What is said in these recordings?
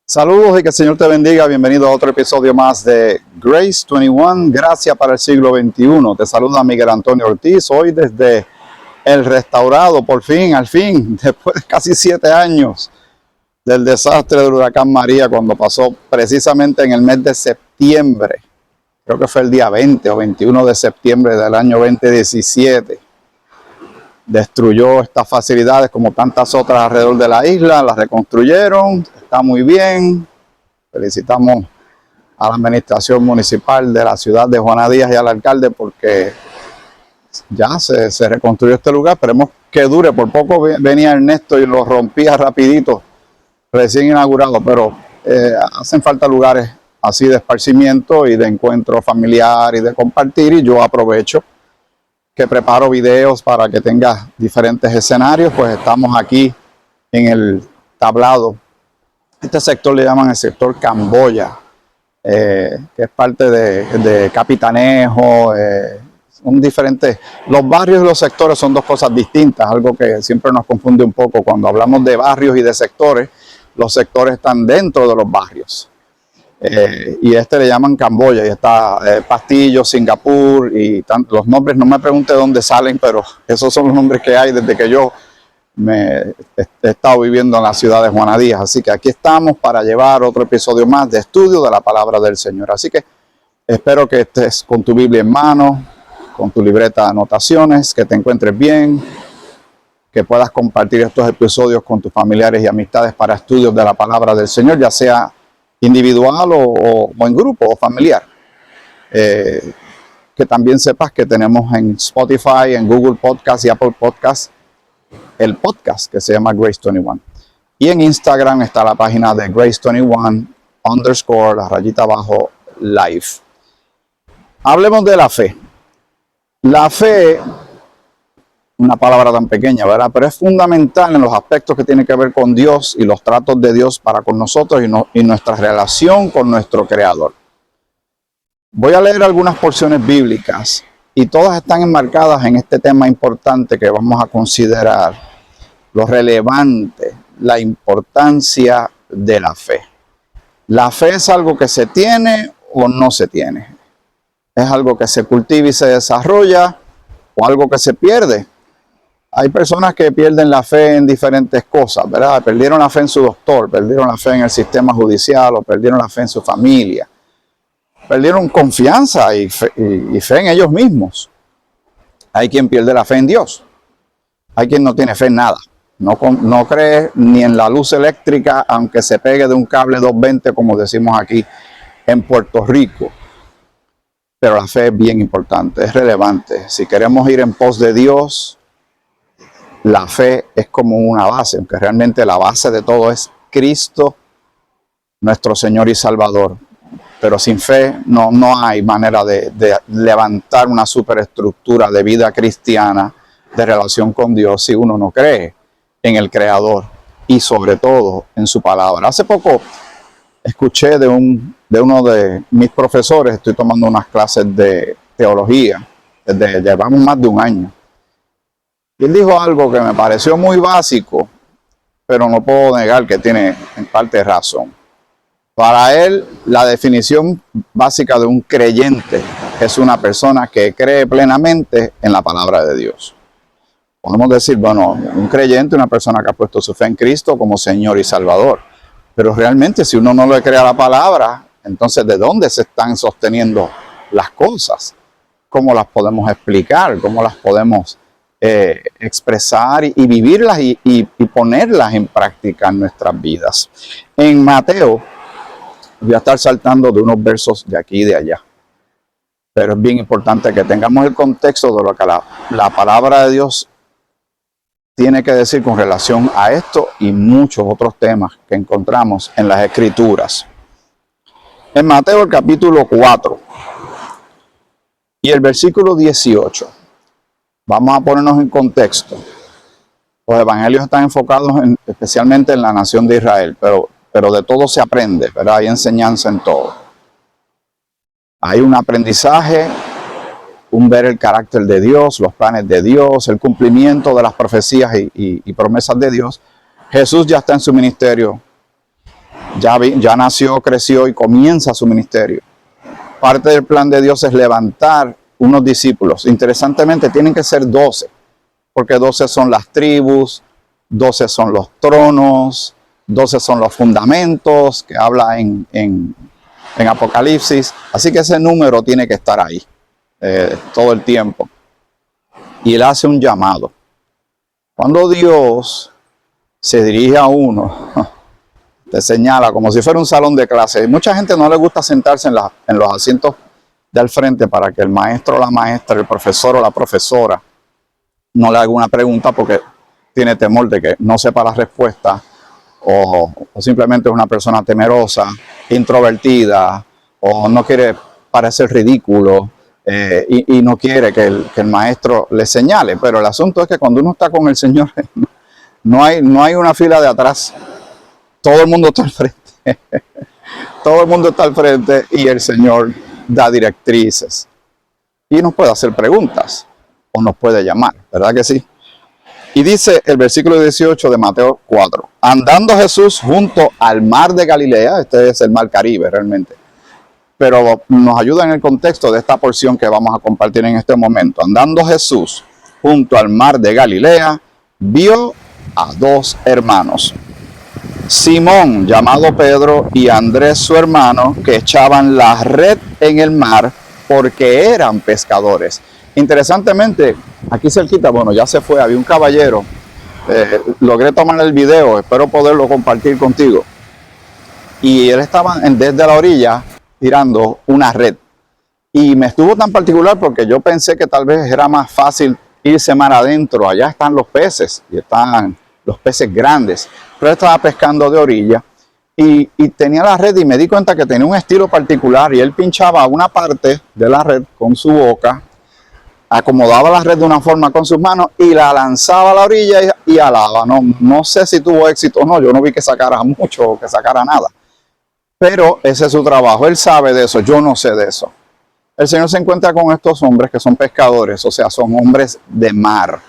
Saludos y que el Señor te bendiga. Bienvenido a otro episodio más de Grace 21, Gracia para el siglo XXI. Te saluda Miguel Antonio Ortiz, hoy desde el restaurado, por fin, al fin, después de casi 7 años del desastre del huracán María, cuando pasó precisamente en el mes de septiembre. Creo que fue el día 20 o 21 de septiembre del año 2017. Destruyó estas facilidades como tantas otras alrededor de la isla, las reconstruyeron, está muy bien. Felicitamos a la administración municipal de la ciudad de Juana Díaz y al alcalde porque ya se reconstruyó este lugar. Esperemos que dure. Por poco venía Ernesto y lo rompía rapidito, recién inaugurado, pero hacen falta lugares así de esparcimiento y de encuentro familiar y de compartir, y yo aprovecho que preparo videos para que tengas diferentes escenarios. Pues estamos aquí en el tablado. Este sector le llaman el sector Camboya, que es parte de Capitanejo. Son diferentes. Los barrios y los sectores son dos cosas distintas, algo que siempre nos confunde un poco. Cuando hablamos de barrios y de sectores, los sectores están dentro de los barrios. Y este le llaman Camboya, y está Pastillo, Singapur, y los nombres no me pregunte dónde salen, pero esos son los nombres que hay desde que yo he estado viviendo en la ciudad de Juana Díaz. Así que aquí estamos para llevar otro episodio más de estudio de la palabra del Señor. Así que espero que estés con tu Biblia en mano, con tu libreta de anotaciones, que te encuentres bien, que puedas compartir estos episodios con tus familiares y amistades para estudios de la palabra del Señor, ya sea individual o en grupo o familiar. Que también sepas que tenemos en Spotify, en Google Podcast y Apple Podcast el podcast que se llama Grace 21. Y en Instagram está la página de Grace 21 _ la rayita abajo live. Hablemos de la fe. La fe, una palabra tan pequeña, ¿verdad? Pero es fundamental en los aspectos que tienen que ver con Dios y los tratos de Dios para con nosotros y nuestra relación con nuestro Creador. Voy a leer algunas porciones bíblicas y todas están enmarcadas en este tema importante que vamos a considerar, lo relevante, la importancia de la fe. La fe es algo que se tiene o no se tiene. Es algo que se cultiva y se desarrolla, o algo que se pierde. Hay personas que pierden la fe en diferentes cosas, ¿verdad? Perdieron la fe en su doctor, perdieron la fe en el sistema judicial, o perdieron la fe en su familia. Perdieron confianza y fe en ellos mismos. Hay quien pierde la fe en Dios. Hay quien no tiene fe en nada. No cree ni en la luz eléctrica, aunque se pegue de un cable 220, como decimos aquí en Puerto Rico. Pero la fe es bien importante, es relevante. Si queremos ir en pos de Dios, la fe es como una base, aunque realmente la base de todo es Cristo nuestro Señor y Salvador. Pero sin fe no hay manera de levantar una superestructura de vida cristiana, de relación con Dios, si uno no cree en el Creador y sobre todo en su palabra. Hace poco escuché de uno de mis profesores, estoy tomando unas clases de teología, llevamos más de un año. Y él dijo algo que me pareció muy básico, pero no puedo negar que tiene en parte razón. Para él, la definición básica de un creyente es una persona que cree plenamente en la palabra de Dios. Podemos decir, bueno, un creyente es una persona que ha puesto su fe en Cristo como Señor y Salvador. Pero realmente si uno no le cree a la palabra, entonces ¿de dónde se están sosteniendo las cosas? ¿Cómo las podemos explicar? ¿Cómo las podemos expresar y vivirlas y ponerlas en práctica en nuestras vidas? En Mateo, voy a estar saltando de unos versos de aquí y de allá. Pero es bien importante que tengamos el contexto de lo que la palabra de Dios tiene que decir con relación a esto y muchos otros temas que encontramos en las Escrituras. En Mateo el capítulo 4 y el versículo 18, vamos a ponernos en contexto. Los evangelios están enfocados especialmente en la nación de Israel, pero de todo se aprende, ¿verdad? Hay enseñanza en todo. Hay un aprendizaje, un ver el carácter de Dios, los planes de Dios, el cumplimiento de las profecías y promesas de Dios. Jesús ya está en su ministerio, ya nació, creció y comienza su ministerio. Parte del plan de Dios es levantar unos discípulos. Interesantemente, tienen que ser 12, porque 12 son las tribus, 12 son los tronos, 12 son los fundamentos que habla en Apocalipsis. Así que ese número tiene que estar ahí todo el tiempo. Y él hace un llamado. Cuando Dios se dirige a uno, te señala como si fuera un salón de clase. Mucha gente no le gusta sentarse en los asientos de al frente para que el maestro o la maestra, el profesor o la profesora no le haga una pregunta porque tiene temor de que no sepa la respuesta o simplemente es una persona temerosa, introvertida o no quiere parecer ridículo y no quiere que el maestro le señale. Pero el asunto es que cuando uno está con el Señor no hay una fila de atrás. Todo el mundo está al frente. Todo el mundo está al frente y el Señor da directrices. Y nos puede hacer preguntas o nos puede llamar, ¿verdad que sí? Y dice el versículo 18 de Mateo 4. Andando Jesús junto al mar de Galilea, este es el mar Caribe realmente, pero nos ayuda en el contexto de esta porción que vamos a compartir en este momento. Andando Jesús junto al mar de Galilea, vio a dos hermanos, Simón, llamado Pedro, y Andrés, su hermano, que echaban la red en el mar porque eran pescadores. Interesantemente, aquí cerquita, bueno, ya se fue, había un caballero, logré tomar el video, espero poderlo compartir contigo. Y él estaba desde la orilla tirando una red. Y me estuvo tan particular porque yo pensé que tal vez era más fácil irse mar adentro. Allá están los peces, y están los peces grandes. Pero él estaba pescando de orilla y tenía la red y me di cuenta que tenía un estilo particular y él pinchaba una parte de la red con su boca, acomodaba la red de una forma con sus manos y la lanzaba a la orilla y alaba. No sé si tuvo éxito o no, yo no vi que sacara mucho o que sacara nada. Pero ese es su trabajo, él sabe de eso, yo no sé de eso. El Señor se encuentra con estos hombres que son pescadores, o sea, son hombres de mar,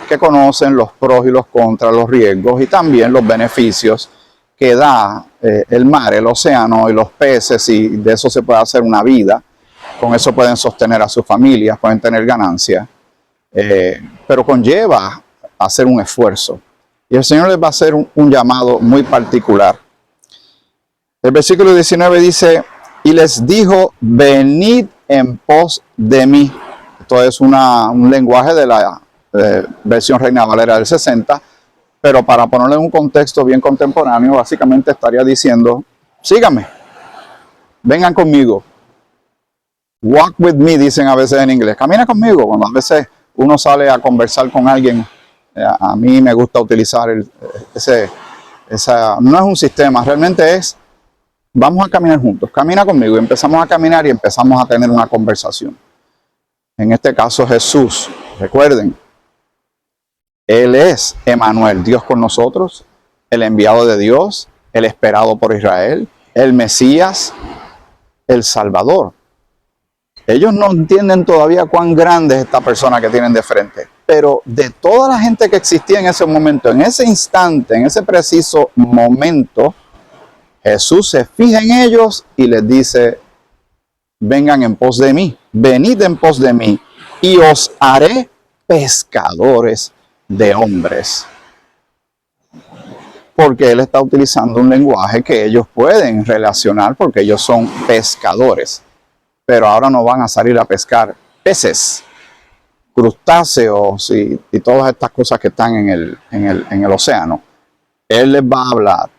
que conocen los pros y los contras, los riesgos y también los beneficios que da el mar, el océano y los peces, y de eso se puede hacer una vida. Con eso pueden sostener a sus familias, pueden tener ganancias, pero conlleva hacer un esfuerzo. Y el Señor les va a hacer un llamado muy particular. El versículo 19 dice, y les dijo, venid en pos de mí. Esto es un lenguaje de la versión Reina Valera del 60, pero para ponerle en un contexto bien contemporáneo, básicamente estaría diciendo, síganme, vengan conmigo. Walk with me, dicen a veces en inglés. Camina conmigo. Cuando a veces uno sale a conversar con alguien, a mí me gusta utilizar no es un sistema, realmente es vamos a caminar juntos, camina conmigo. Y empezamos a caminar y empezamos a tener una conversación. En este caso Jesús, recuerden, Él es Emmanuel, Dios con nosotros, el enviado de Dios, el esperado por Israel, el Mesías, el Salvador. Ellos no entienden todavía cuán grande es esta persona que tienen de frente, pero de toda la gente que existía en ese momento, en ese instante, en ese preciso momento, Jesús se fija en ellos y les dice: vengan en pos de mí, venid en pos de mí y os haré pescadores de hombres. Porque Él está utilizando un lenguaje que ellos pueden relacionar porque ellos son pescadores. Pero ahora no van a salir a pescar peces, crustáceos y todas estas cosas que están en el océano. Él les va a hablar,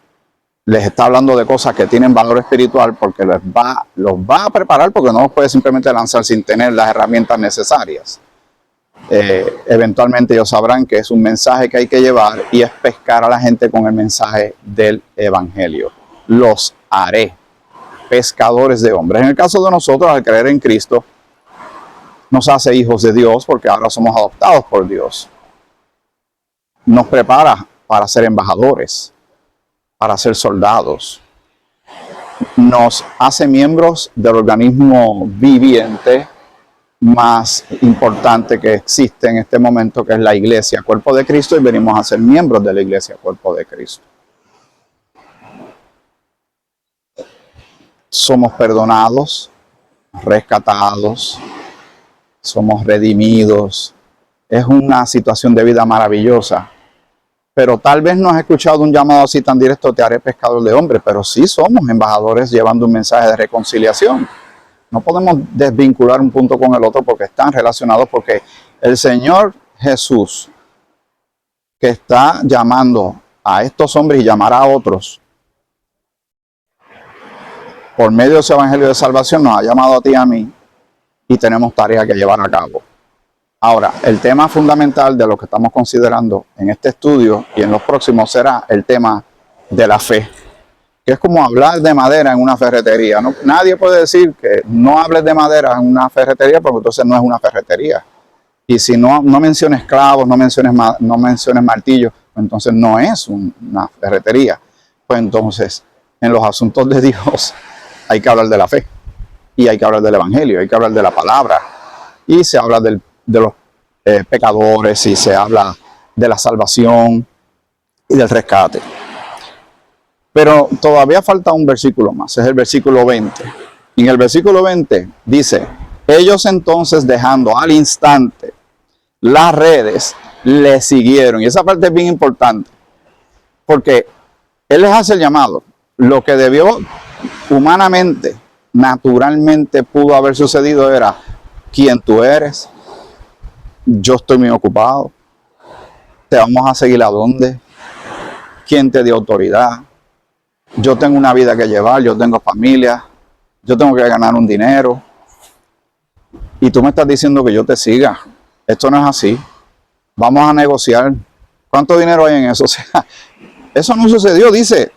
les está hablando de cosas que tienen valor espiritual porque los va a preparar, porque no los puede simplemente lanzar sin tener las herramientas necesarias. Eventualmente ellos sabrán que es un mensaje que hay que llevar y es pescar a la gente con el mensaje del evangelio. Los haré pescadores de hombres. En el caso de nosotros, al creer en Cristo, nos hace hijos de Dios porque ahora somos adoptados por Dios. Nos prepara para ser embajadores, para ser soldados. Nos hace miembros del organismo viviente más importante que existe en este momento, que es la iglesia, cuerpo de Cristo, y venimos a ser miembros de la iglesia, cuerpo de Cristo. Somos perdonados, rescatados, somos redimidos. Es una situación de vida maravillosa. Pero tal vez no has escuchado un llamado así tan directo: te haré pescador de hombres, pero sí somos embajadores llevando un mensaje de reconciliación. No podemos desvincular un punto con el otro porque están relacionados, porque el Señor Jesús, que está llamando a estos hombres y llamará a otros por medio de ese evangelio de salvación, nos ha llamado a ti y a mí y tenemos tarea que llevar a cabo. Ahora, el tema fundamental de lo que estamos considerando en este estudio y en los próximos será el tema de la fe, que es como hablar de madera en una ferretería. No, nadie puede decir que no hables de madera en una ferretería, porque entonces no es una ferretería. Y si no menciones clavos, no menciones martillos, pues entonces no es una ferretería. Pues entonces, en los asuntos de Dios hay que hablar de la fe, y hay que hablar del evangelio, hay que hablar de la palabra, y se habla de los pecadores, y se habla de la salvación y del rescate. Pero todavía falta un versículo más, es el versículo 20. Y en el versículo 20 dice: ellos entonces, dejando al instante las redes, le siguieron. Y esa parte es bien importante, porque Él les hace el llamado. Lo que debió humanamente, naturalmente pudo haber sucedido era: ¿quién tú eres? Yo estoy muy ocupado. ¿Te vamos a seguir a dónde? ¿Quién te dio autoridad? Yo tengo una vida que llevar, yo tengo familia, yo tengo que ganar un dinero. Y tú me estás diciendo que yo te siga. Esto no es así. Vamos a negociar. ¿Cuánto dinero hay en eso? O sea, eso no sucedió. Dice: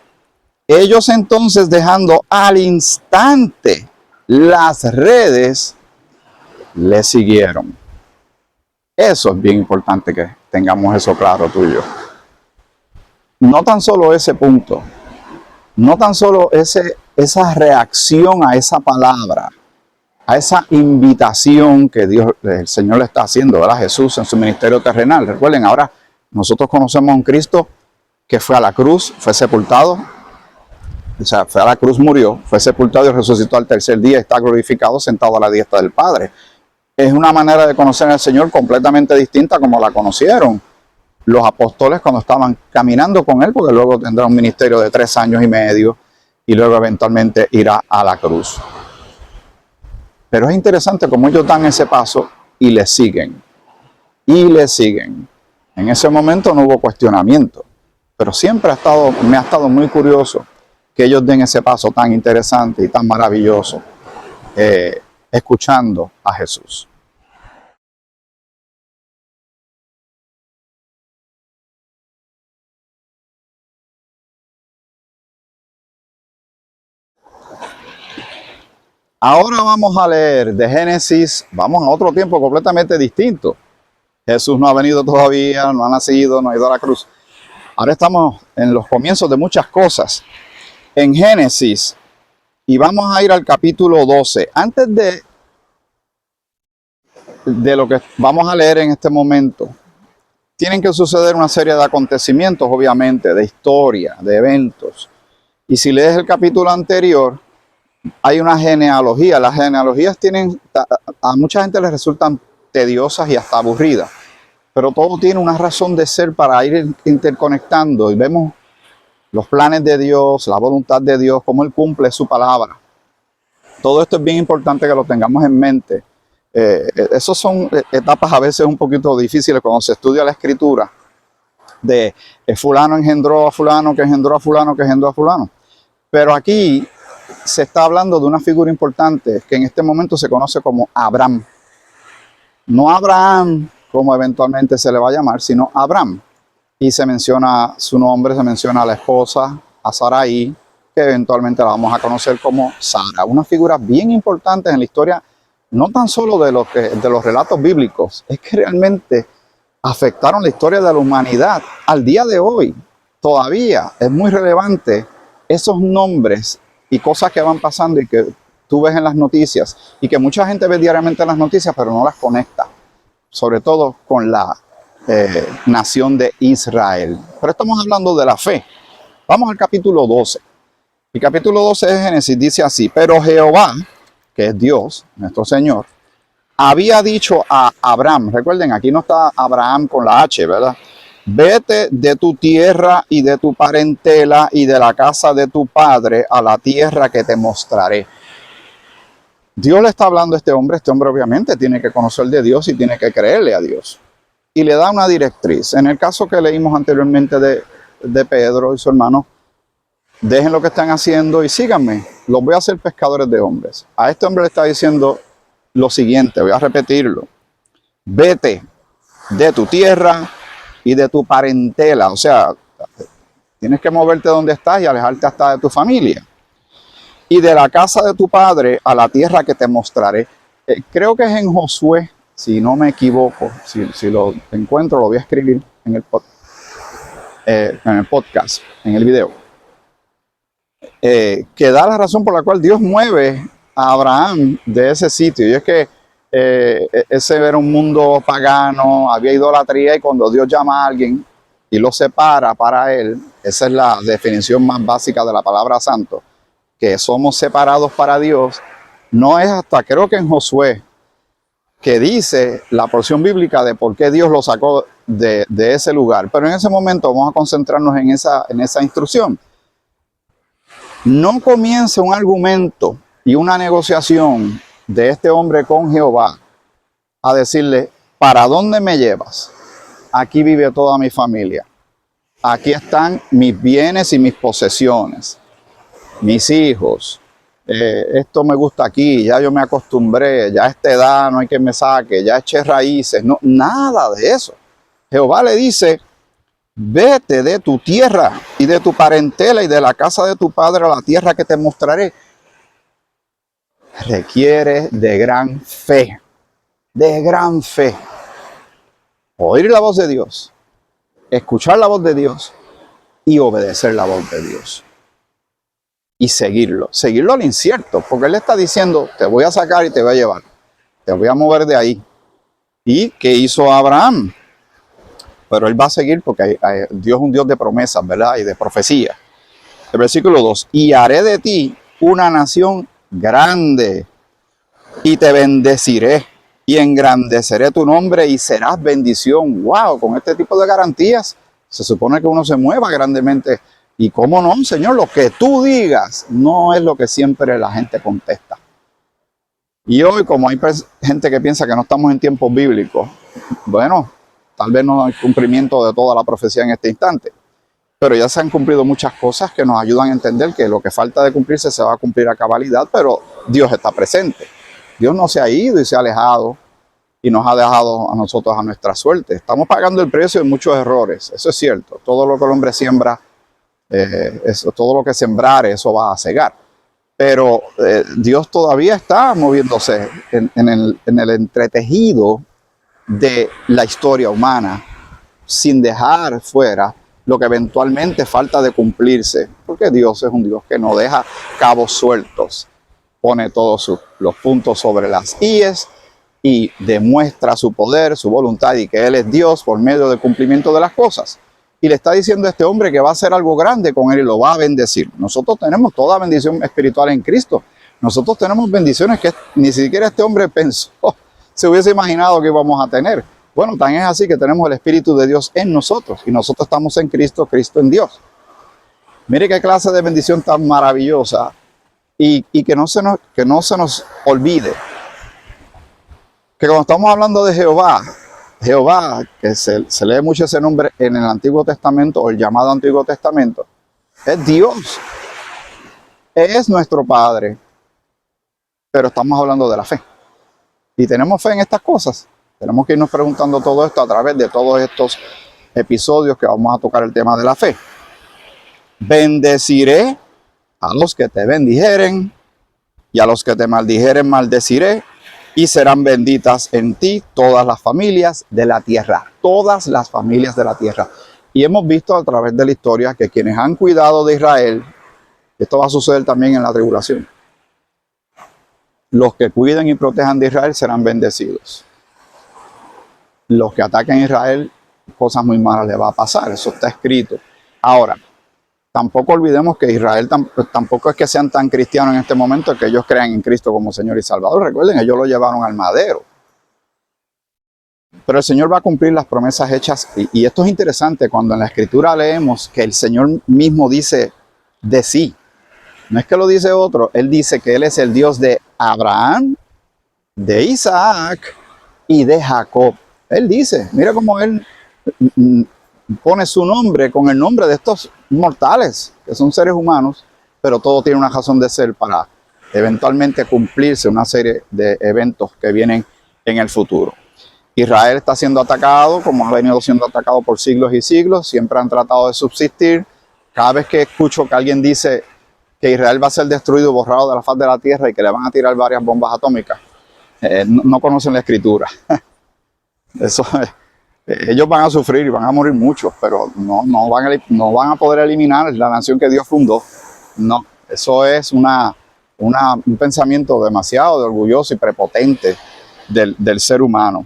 ellos entonces, dejando al instante las redes, le siguieron. Eso es bien importante, que tengamos eso claro tú y yo. No tan solo ese punto, no tan solo esa reacción a esa palabra, a esa invitación que Dios, el Señor le está haciendo, ¿verdad? Jesús en su ministerio terrenal. Recuerden, ahora nosotros conocemos a un Cristo que fue a la cruz, fue sepultado, o sea, fue a la cruz, murió, fue sepultado y resucitó al tercer día, está glorificado, sentado a la diestra del Padre. Es una manera de conocer al Señor completamente distinta como la conocieron los apóstoles cuando estaban caminando con Él, porque luego tendrá un ministerio de 3 años y medio y luego eventualmente irá a la cruz. Pero es interesante cómo ellos dan ese paso y le siguen. Y le siguen. En ese momento no hubo cuestionamiento, pero siempre me ha estado muy curioso que ellos den ese paso tan interesante y tan maravilloso, escuchando a Jesús. Ahora vamos a leer de Génesis, vamos a otro tiempo completamente distinto. Jesús no ha venido todavía, no ha nacido, no ha ido a la cruz. Ahora estamos en los comienzos de muchas cosas. En Génesis, y vamos a ir al capítulo 12. Antes de lo que vamos a leer en este momento, tienen que suceder una serie de acontecimientos, obviamente, de historia, de eventos. Y si lees el capítulo anterior, hay una genealogía. Las genealogías a mucha gente les resultan tediosas y hasta aburridas, pero todo tiene una razón de ser para ir interconectando y vemos los planes de Dios, la voluntad de Dios, cómo Él cumple su palabra. Todo esto es bien importante que lo tengamos en mente. Esas son etapas a veces un poquito difíciles cuando se estudia la escritura, de fulano engendró a fulano, que engendró a fulano, que engendró a fulano. Pero aquí se está hablando de una figura importante que en este momento se conoce como Abraham. No Abraham, como eventualmente se le va a llamar, sino Abraham. Y se menciona su nombre, se menciona a la esposa, a Sarai, que eventualmente la vamos a conocer como Sara. Una figura bien importante en la historia, no tan solo de los relatos bíblicos, es que realmente afectaron la historia de la humanidad. Al día de hoy, todavía es muy relevante esos nombres y cosas que van pasando y que tú ves en las noticias y que mucha gente ve diariamente en las noticias, pero no las conecta, sobre todo con la nación de Israel. Pero estamos hablando de la fe. Vamos al capítulo 12. El capítulo 12 de Génesis dice así: pero Jehová, que es Dios, nuestro Señor, había dicho a Abraham, recuerden, aquí no está Abraham con la H, ¿verdad? Vete de tu tierra y de tu parentela y de la casa de tu padre a la tierra que te mostraré. Dios le está hablando a este hombre obviamente tiene que conocer de Dios y tiene que creerle a Dios. Y le da una directriz. En el caso que leímos anteriormente de Pedro y su hermano, dejen lo que están haciendo y síganme, los voy a hacer pescadores de hombres. A este hombre le está diciendo lo siguiente, voy a repetirlo: vete de tu tierra y de tu parentela, o sea, tienes que moverte donde estás y alejarte hasta de tu familia, y de la casa de tu padre a la tierra que te mostraré. Creo que es en Josué, si no me equivoco, si lo encuentro lo voy a escribir en el podcast, en el video, que da la razón por la cual Dios mueve a Abraham de ese sitio. Y es que ese era un mundo pagano, había idolatría, y cuando Dios llama a alguien y lo separa para él, esa es la definición más básica de la palabra santo, que somos separados para Dios. No es hasta, creo que en Josué, que dice la porción bíblica de por qué Dios lo sacó de ese lugar. Pero en ese momento vamos a concentrarnos en esa instrucción. No comienza un argumento y una negociación de este hombre con Jehová a decirle: ¿para dónde me llevas? Aquí vive toda mi familia. Aquí están mis bienes y mis posesiones, mis hijos. Esto me gusta aquí, ya yo me acostumbré, ya a esta edad no hay que me saque, ya eché raíces. No, nada de eso. Jehová le dice: vete de tu tierra y de tu parentela y de la casa de tu padre a la tierra que te mostraré. Requiere de gran fe, de gran fe. Oír la voz de Dios, escuchar la voz de Dios y obedecer la voz de Dios. Y seguirlo al incierto, porque Él le está diciendo: te voy a sacar y te voy a llevar, te voy a mover de ahí. ¿Y qué hizo Abraham? Pero él va a seguir porque Dios es un Dios de promesas, ¿verdad? Y de profecía. El versículo 2: y haré de ti una nación grande y te bendeciré y engrandeceré tu nombre y serás bendición. ¡Wow! Con este tipo de garantías se supone que uno se mueva grandemente. Y cómo no, Señor, lo que tú digas no es lo que siempre la gente contesta. Y hoy, como hay gente que piensa que no estamos en tiempos bíblicos, bueno, tal vez no hay cumplimiento de toda la profecía en este instante, pero ya se han cumplido muchas cosas que nos ayudan a entender que lo que falta de cumplirse se va a cumplir a cabalidad, pero Dios está presente. Dios no se ha ido y se ha alejado y nos ha dejado a nosotros a nuestra suerte. Estamos pagando el precio de muchos errores, eso es cierto. Todo lo que el hombre siembra, todo lo que sembrare, eso va a cegar. Pero Dios todavía está moviéndose en el entretejido de la historia humana, sin dejar fuera lo que eventualmente falta de cumplirse, porque Dios es un Dios que no deja cabos sueltos, pone todos los puntos sobre las íes y demuestra su poder, su voluntad y que Él es Dios por medio del cumplimiento de las cosas. Y le está diciendo a este hombre que va a hacer algo grande con él y lo va a bendecir. Nosotros tenemos toda bendición espiritual en Cristo. Nosotros tenemos bendiciones que ni siquiera este hombre pensó, se hubiese imaginado que íbamos a tener. Bueno, tan es así que tenemos el Espíritu de Dios en nosotros y nosotros estamos en Cristo, Cristo en Dios. Mire qué clase de bendición tan maravillosa y que no se nos olvide que cuando estamos hablando de Jehová, que se lee mucho ese nombre en el Antiguo Testamento o el llamado Antiguo Testamento, es Dios, es nuestro Padre, pero estamos hablando de la fe. Y tenemos fe en estas cosas. Tenemos que irnos preguntando todo esto a través de todos estos episodios que vamos a tocar el tema de la fe. Bendeciré a los que te bendijeren y a los que te maldijeren maldeciré, y serán benditas en ti todas las familias de la tierra. Todas las familias de la tierra. Y hemos visto a través de la historia que quienes han cuidado de Israel, esto va a suceder también en la tribulación. Los que cuiden y protejan de Israel serán bendecidos. Los que ataquen a Israel, cosas muy malas les va a pasar. Eso está escrito. Ahora, tampoco olvidemos que Israel tampoco es que sean tan cristianos en este momento que ellos crean en Cristo como Señor y Salvador. Recuerden, ellos lo llevaron al madero. Pero el Señor va a cumplir las promesas hechas. Y esto es interesante cuando en la Escritura leemos que el Señor mismo dice de sí. No es que lo dice otro. Él dice que Él es el Dios de Abraham, de Isaac y de Jacob. Él dice, mira cómo Él pone su nombre con el nombre de estos mortales, que son seres humanos, pero todo tiene una razón de ser para eventualmente cumplirse una serie de eventos que vienen en el futuro. Israel está siendo atacado, como ha venido siendo atacado por siglos y siglos, siempre han tratado de subsistir. Cada vez que escucho que alguien dice que Israel va a ser destruido, borrado de la faz de la tierra y que le van a tirar varias bombas atómicas, no conocen la Escritura. Eso es. Ellos van a sufrir y van a morir muchos, pero no van a poder eliminar la nación que Dios fundó. No, eso es un pensamiento demasiado orgulloso y prepotente del ser humano.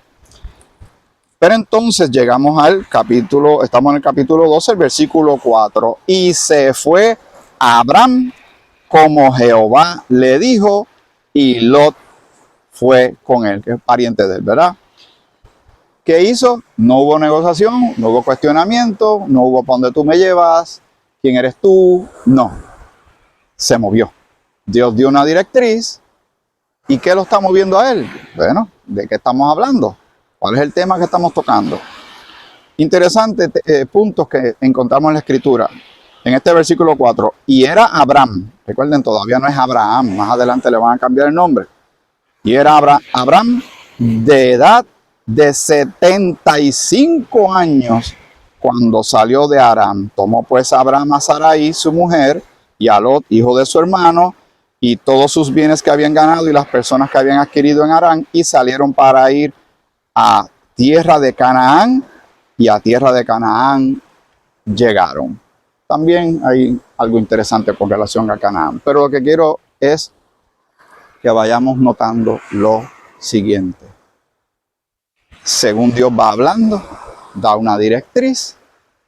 Pero entonces llegamos al capítulo, estamos en el capítulo 12, el versículo 4. Y se fue Abraham como Jehová le dijo, y Lot fue con él, que es pariente de él, ¿verdad? ¿Qué hizo? No hubo negociación, no hubo cuestionamiento, no hubo para dónde tú me llevas, quién eres tú, no. Se movió. Dios dio una directriz. ¿Y qué lo está moviendo a él? Bueno, ¿de qué estamos hablando? ¿Cuál es el tema que estamos tocando? Interesantes puntos que encontramos en la Escritura. En este versículo 4. Y era Abraham. Recuerden, todavía no es Abraham. Más adelante le van a cambiar el nombre. Y era Abraham de edad de 75 años cuando salió de Aram. Tomó pues Abraham a Sarai, su mujer, y a Lot, hijo de su hermano, y todos sus bienes que habían ganado y las personas que habían adquirido en Aram, y salieron para ir a tierra de Canaán, y a tierra de Canaán llegaron. También hay algo interesante con relación a Canaán, pero lo que quiero es que vayamos notando lo siguiente. Según Dios va hablando, da una directriz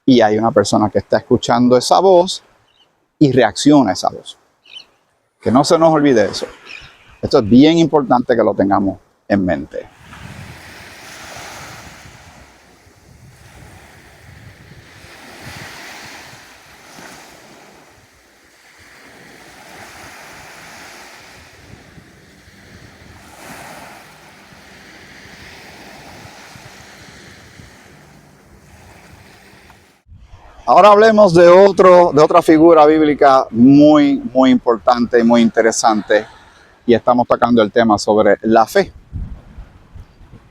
y hay una persona que está escuchando esa voz y reacciona a esa voz. Que no se nos olvide eso. Esto es bien importante que lo tengamos en mente. Ahora hablemos de otra figura bíblica muy importante y muy interesante. Y estamos tocando el tema sobre la fe.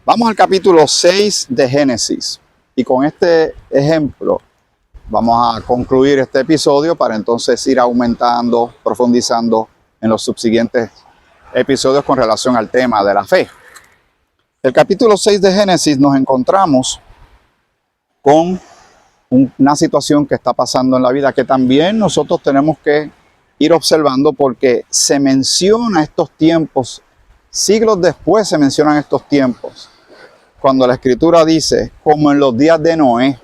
Vamos al capítulo 6 de Génesis. Y con este ejemplo vamos a concluir este episodio para entonces ir aumentando, profundizando en los subsiguientes episodios con relación al tema de la fe. El capítulo 6 de Génesis nos encontramos con una situación que está pasando en la vida que también nosotros tenemos que ir observando, porque se menciona estos tiempos, siglos después se mencionan estos tiempos, cuando la Escritura dice, como en los días de Noé.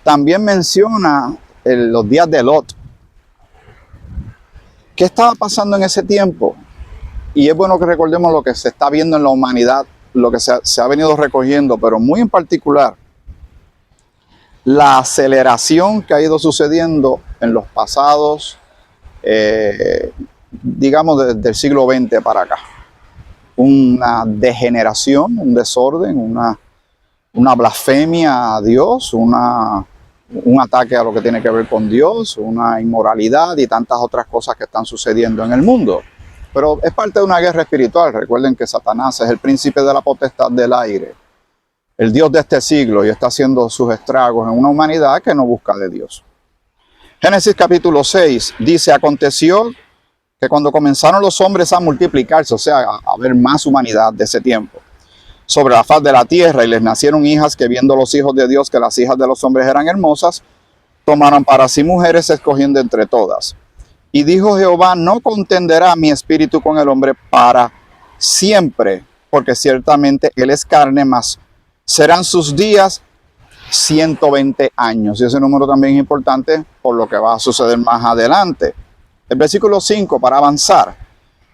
También menciona los días de Lot. ¿Qué estaba pasando en ese tiempo? Y es bueno que recordemos lo que se está viendo en la humanidad, lo que se ha venido recogiendo, pero muy en particular, la aceleración que ha ido sucediendo en los pasados, digamos desde el siglo XX para acá. Una degeneración, un desorden, una blasfemia a Dios, un ataque a lo que tiene que ver con Dios, una inmoralidad y tantas otras cosas que están sucediendo en el mundo. Pero es parte de una guerra espiritual. Recuerden que Satanás es el príncipe de la potestad del aire, el Dios de este siglo, y está haciendo sus estragos en una humanidad que no busca de Dios. Génesis capítulo 6 dice, aconteció que cuando comenzaron los hombres a multiplicarse, o sea, a haber más humanidad de ese tiempo, sobre la faz de la tierra, y les nacieron hijas que, viendo los hijos de Dios que las hijas de los hombres eran hermosas, tomaron para sí mujeres, escogiendo entre todas. Y dijo Jehová, no contenderá mi espíritu con el hombre para siempre, porque ciertamente él es carne, mas serán sus días 120 años. Y ese número también es importante por lo que va a suceder más adelante. El versículo 5, para avanzar.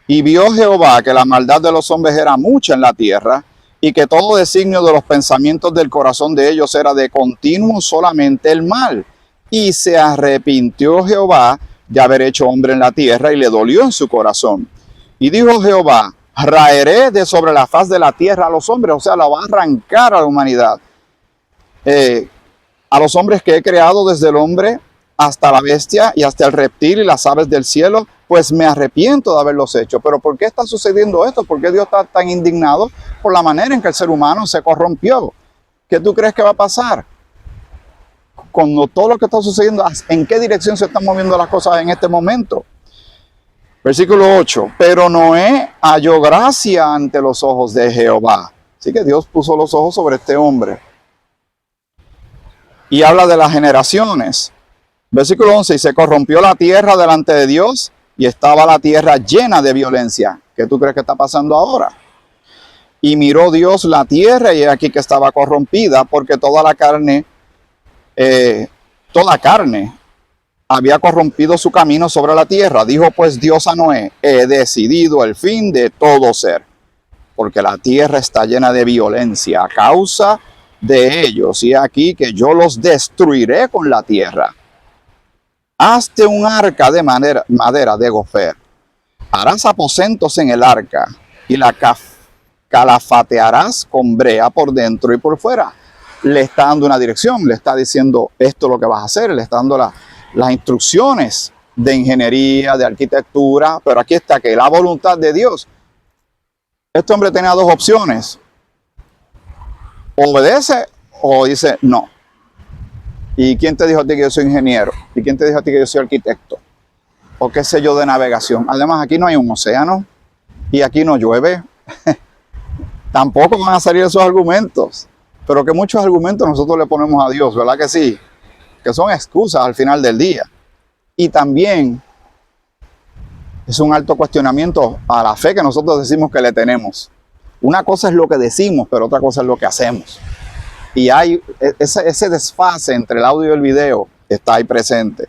Y vio Jehová que la maldad de los hombres era mucha en la tierra, y que todo designio de los pensamientos del corazón de ellos era de continuo solamente el mal. Y se arrepintió Jehová de haber hecho hombre en la tierra, y le dolió en su corazón. Y dijo Jehová, raeré de sobre la faz de la tierra a los hombres, o sea, la va a arrancar a la humanidad. A los hombres que he creado, desde el hombre hasta la bestia y hasta el reptil y las aves del cielo, pues me arrepiento de haberlos hecho. Pero ¿por qué está sucediendo esto? ¿Por qué Dios está tan indignado? Por la manera en que el ser humano se corrompió. ¿Qué tú crees que va a pasar con todo lo que está sucediendo? ¿En qué dirección se están moviendo las cosas en este momento? Versículo 8, pero Noé halló gracia ante los ojos de Jehová. Así que Dios puso los ojos sobre este hombre. Y habla de las generaciones. Versículo 11, y se corrompió la tierra delante de Dios, y estaba la tierra llena de violencia. ¿Qué tú crees que está pasando ahora? Y miró Dios la tierra, y aquí que estaba corrompida, porque toda carne había corrompido su camino sobre la tierra. Dijo pues Dios a Noé, he decidido el fin de todo ser, porque la tierra está llena de violencia a causa de ellos, y aquí que yo los destruiré con la tierra. Hazte un arca de madera de gofer, harás aposentos en el arca, y la calafatearás con brea por dentro y por fuera. Le está dando una dirección, le está diciendo esto es lo que vas a hacer, le está dando las instrucciones de ingeniería, de arquitectura, pero aquí está que la voluntad de Dios. Este hombre tenía dos opciones: obedece o dice no. ¿Y quién te dijo a ti que yo soy ingeniero? ¿Y quién te dijo a ti que yo soy arquitecto? ¿O qué sé yo de navegación? Además, aquí no hay un océano y aquí no llueve. Tampoco van a salir esos argumentos, pero que muchos argumentos nosotros le ponemos a Dios, ¿verdad que sí? Que son excusas al final del día. Y también es un alto cuestionamiento a la fe que nosotros decimos que le tenemos. Una cosa es lo que decimos, pero otra cosa es lo que hacemos. Y hay ese desfase entre el audio y el video, está ahí presente.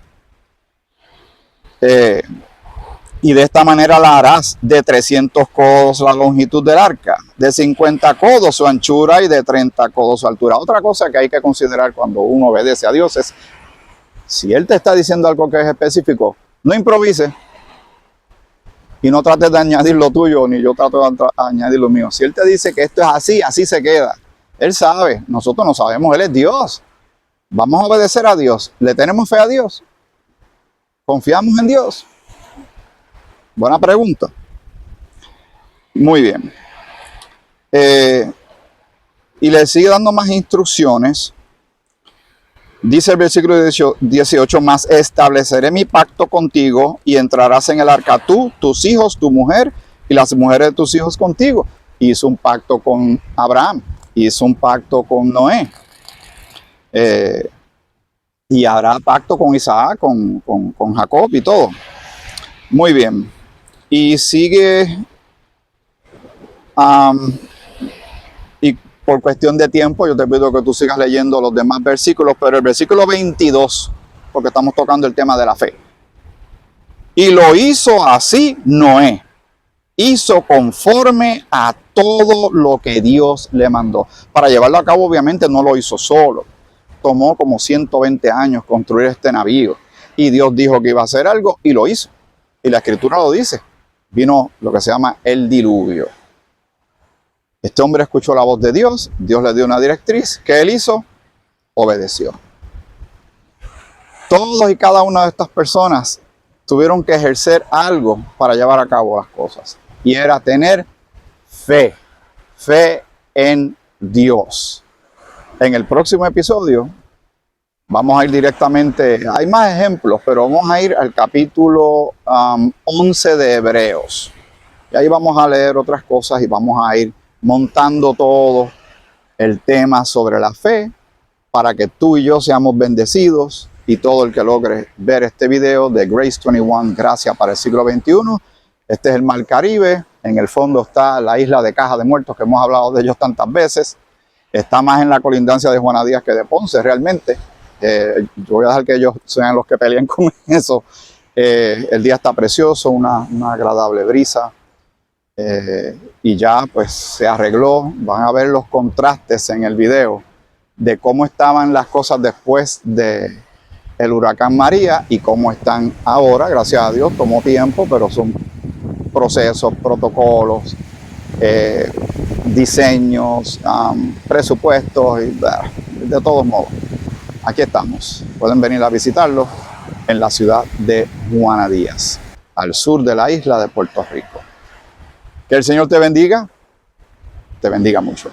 Y de esta manera la harás de 300 codos la longitud del arca, de 50 codos su anchura y de 30 codos su altura. Otra cosa que hay que considerar cuando uno obedece a Dios es, si Él te está diciendo algo que es específico, no improvises y no trates de añadir lo tuyo, ni yo trato de añadir lo mío. Si Él te dice que esto es así, así se queda. Él sabe, nosotros no sabemos, Él es Dios. Vamos a obedecer a Dios. ¿Le tenemos fe a Dios? ¿Confiamos en Dios? Buena pregunta. Muy bien. Y le sigue dando más instrucciones. Dice el versículo 18, más estableceré mi pacto contigo y entrarás en el arca tú, tus hijos, tu mujer y las mujeres de tus hijos contigo. Hizo un pacto con Abraham, hizo un pacto con Noé. Y hará pacto con Isaac, con Jacob y todo. Muy bien. Y sigue... y por cuestión de tiempo, yo te pido que tú sigas leyendo los demás versículos, pero el versículo 22, porque estamos tocando el tema de la fe. Y lo hizo así Noé. Hizo conforme a todo lo que Dios le mandó. Para llevarlo a cabo, obviamente, no lo hizo solo. Tomó como 120 años construir este navío. Y Dios dijo que iba a hacer algo y lo hizo. Y la Escritura lo dice. Vino lo que se llama el diluvio. Este hombre escuchó la voz de Dios, Dios le dio una directriz, ¿qué él hizo? Obedeció. Todos y cada una de estas personas tuvieron que ejercer algo para llevar a cabo las cosas. Y era tener fe, fe en Dios. En el próximo episodio vamos a ir directamente, hay más ejemplos, pero vamos a ir al capítulo 11 de Hebreos. Y ahí vamos a leer otras cosas y vamos a ir montando todo el tema sobre la fe para que tú y yo seamos bendecidos y todo el que logre ver este video de Grace 21, Gracia para el siglo XXI. Este es el Mar Caribe, en el fondo está la isla de Caja de Muertos que hemos hablado de ellos tantas veces. Está más en la colindancia de Juana Díaz que de Ponce realmente. Yo voy a dejar que ellos sean los que peleen con eso. El día está precioso, una agradable brisa. Y ya pues se arregló. Van a ver los contrastes en el video de cómo estaban las cosas después de el huracán María y cómo están ahora. Gracias a Dios tomó tiempo, pero son procesos, protocolos, diseños, presupuestos y de todos modos aquí estamos. Pueden venir a visitarlo en la ciudad de Juana Díaz, al sur de la isla de Puerto Rico. Que el Señor te bendiga mucho.